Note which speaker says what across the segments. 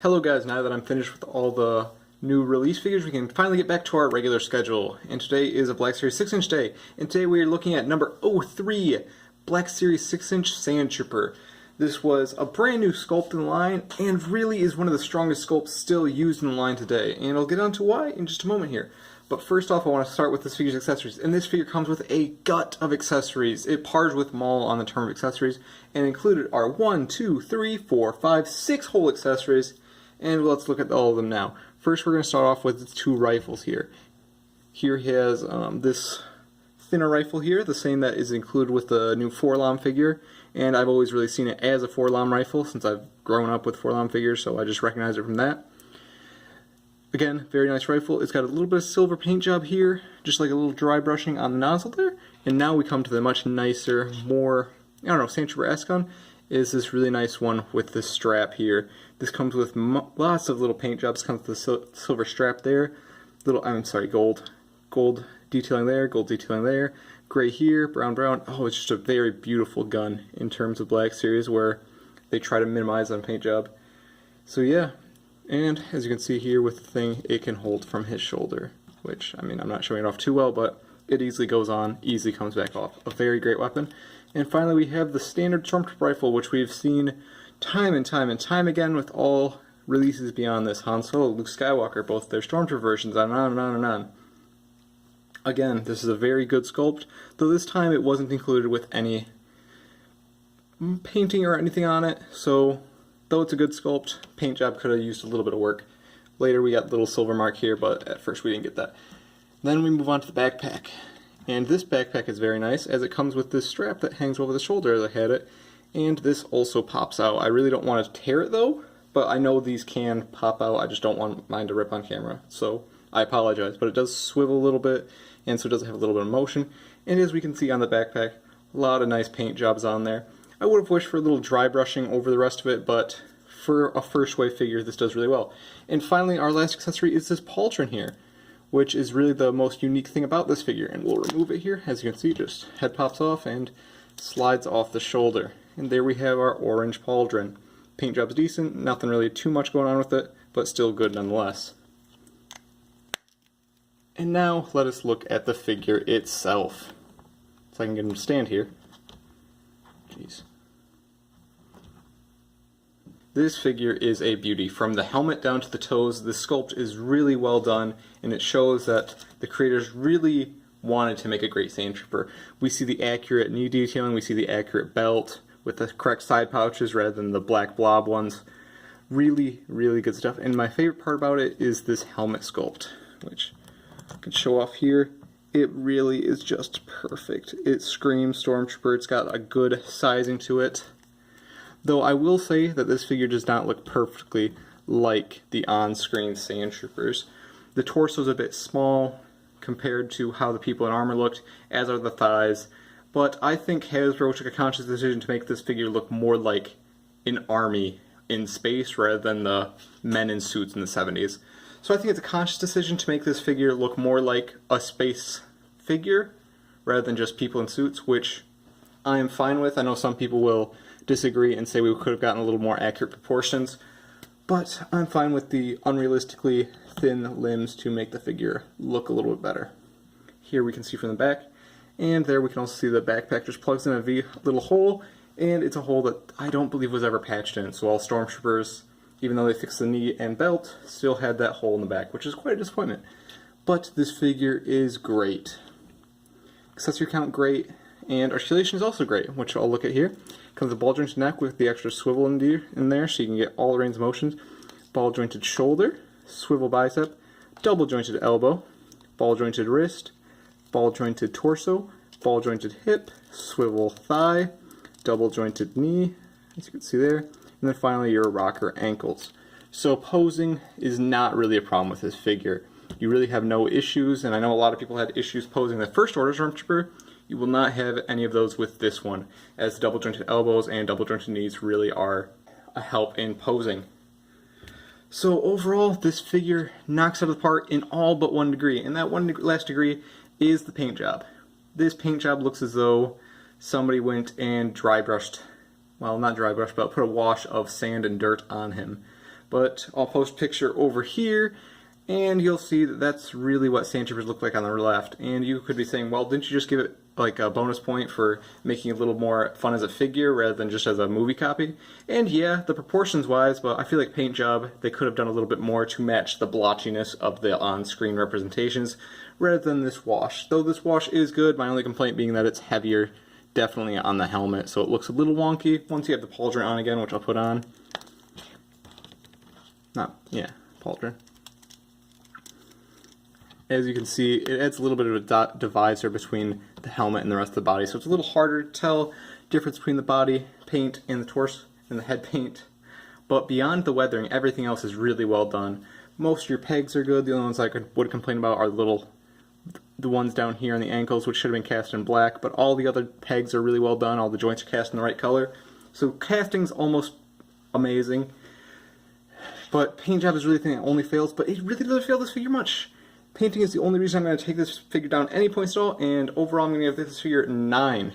Speaker 1: Hello guys, now that I'm finished with all the new release figures, we can finally get back to our regular schedule. And today is a Black Series 6-inch day. And today we are looking at number 03, Black Series 6-inch Sandtrooper. This was a brand new sculpt in the line, and really is one of the strongest sculpts still used in the line today. And I'll get on to why in just a moment here. But first off, I want to start with this figure's accessories. And this figure comes with a gut of accessories. It pars with Maul on the term of accessories, and included are 1, 2, 3, 4, 5, 6 whole accessories. And let's look at all of them now. First, we're going to start off with the two rifles here. Here he has this thinner rifle here, the same that is included with the new 4-LOM figure. And I've always really seen it as a 4-LOM rifle since I've grown up with 4-LOM figures, so I just recognize it from that. Again, very nice rifle. It's got a little bit of silver paint job here, just like a little dry brushing on the nozzle there. And now we come to the much nicer, more, I don't know, Sandtrooper-esque one, is this really nice one with this strap here. This comes with lots of little paint jobs. Comes with the silver strap there, gold detailing there, gold detailing there, gray here, brown. Oh, it's just a very beautiful gun in terms of Black Series, where they try to minimize on paint job. So yeah, and as you can see here with the thing, it can hold from his shoulder, which, I mean, I'm not showing it off too well, but it easily goes on, easily comes back off. A very great weapon. And finally, we have the standard Sandtrooper rifle, which we've seen time and time again with all releases beyond this. Han Solo, Luke Skywalker, both their Stormtrooper versions, on and on and on and on. Again, this is a very good sculpt, though this time it wasn't included with any painting or anything on it, so though it's a good sculpt, paint job could have used a little bit of work. Later we got the little silver mark here, but at first we didn't get that. Then we move on to the backpack. And this backpack is very nice, as it comes with this strap that hangs over the shoulder as I had it. And this also pops out. I really don't want to tear it though, but I know these can pop out. I just don't want mine to rip on camera, so I apologize. But it does swivel a little bit, and so it does have a little bit of motion. And as we can see on the backpack, a lot of nice paint jobs on there. I would have wished for a little dry brushing over the rest of it, but for a first wave figure, this does really well. And finally, our last accessory is this Pauldron here, which is really the most unique thing about this figure. And we'll remove it here. As you can see, just head pops off and slides off the shoulder. And there we have our orange Pauldron. Paint job's decent, nothing really too much going on with it, but still good nonetheless. And now let us look at the figure itself. So I can get him to stand here. Jeez. This figure is a beauty. From the helmet down to the toes, the sculpt is really well done, and it shows that the creators really wanted to make a great Sandtrooper. We see the accurate knee detailing, we see the accurate belt with the correct side pouches rather than the black blob ones. Really, really good stuff. And my favorite part about it is this helmet sculpt, which I can show off here. It really is just perfect. It screams Stormtrooper. It's got a good sizing to it. Though I will say that this figure does not look perfectly like the on-screen Sandtroopers. The torso is a bit small compared to how the people in armor looked, as are the thighs. But I think Hasbro took a conscious decision to make this figure look more like an army in space rather than the men in suits in the 70s. So I think it's a conscious decision to make this figure look more like a space figure rather than just people in suits, which I am fine with. I know some people will disagree and say we could have gotten a little more accurate proportions, but I'm fine with the unrealistically thin limbs to make the figure look a little bit better. Here we can see from the back, and there we can also see the backpack just plugs in a little hole, and it's a hole that I don't believe was ever patched in. So all Stormtroopers, even though they fixed the knee and belt, still had that hole in the back, which is quite a disappointment. But this figure is great. Accessory count great, and articulation is also great, which I'll look at here. Comes a ball jointed neck with the extra swivel in there, so you can get all the range of motions. Ball jointed shoulder, swivel bicep, double jointed elbow, ball jointed wrist, ball jointed torso, ball jointed hip, swivel thigh, double jointed knee, as you can see there, and then finally your rocker ankles. So posing is not really a problem with this figure. You really have no issues, and I know a lot of people had issues posing the first order Stormtrooper. You will not have any of those with this one, as double jointed elbows and double jointed knees really are a help in posing. So overall, this figure knocks out of the park in all but one degree, and that one last degree is the paint job. This paint job looks as though somebody went and dry brushed, well, not dry brushed, but put a wash of sand and dirt on him. But I'll post a picture over here, and you'll see that that's really what Sandtroopers look like on the left. And you could be saying, well, didn't you just give it like a bonus point for making it a little more fun as a figure rather than just as a movie copy? And yeah, the proportions wise, but I feel like paint job, they could have done a little bit more to match the blotchiness of the on-screen representations rather than this wash. Though this wash is good, my only complaint being that it's heavier, definitely on the helmet, so it looks a little wonky. Once you have the Pauldron on again, which I'll put on. Pauldron. As you can see, it adds a little bit of a divisor between the helmet and the rest of the body, so it's a little harder to tell difference between the body paint and the torso and the head paint. But beyond the weathering, everything else is really well done. Most of your pegs are good. The only ones I would complain about are the ones down here on the ankles, which should have been cast in black, but all the other pegs are really well done. All the joints are cast in the right color. So casting's almost amazing. But paint job is really the thing that only fails, but it really doesn't fail this figure much. Painting is the only reason I'm going to take this figure down any points at all, and overall I'm going to give this figure 9.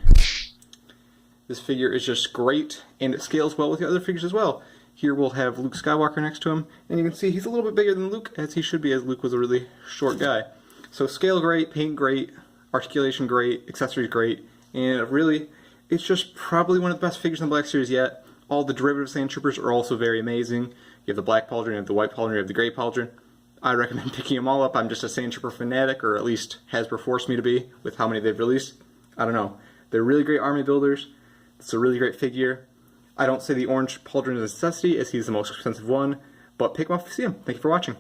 Speaker 1: This figure is just great, and it scales well with the other figures as well. Here we'll have Luke Skywalker next to him, and you can see he's a little bit bigger than Luke, as he should be, as Luke was a really short guy. So scale great, paint great, articulation great, accessories great, and really, it's just probably one of the best figures in the Black Series yet. All the derivative Sandtroopers are also very amazing. You have the black Pauldron, you have the white Pauldron, you have the gray Pauldron. I recommend picking them all up. I'm just a Sandtrooper fanatic, or at least Hasbro forced me to be, with how many they've released. I don't know. They're really great army builders. It's a really great figure. I don't say the orange Pauldron is a necessity, as he's the most expensive one, but pick them up if you see them. Thank you for watching.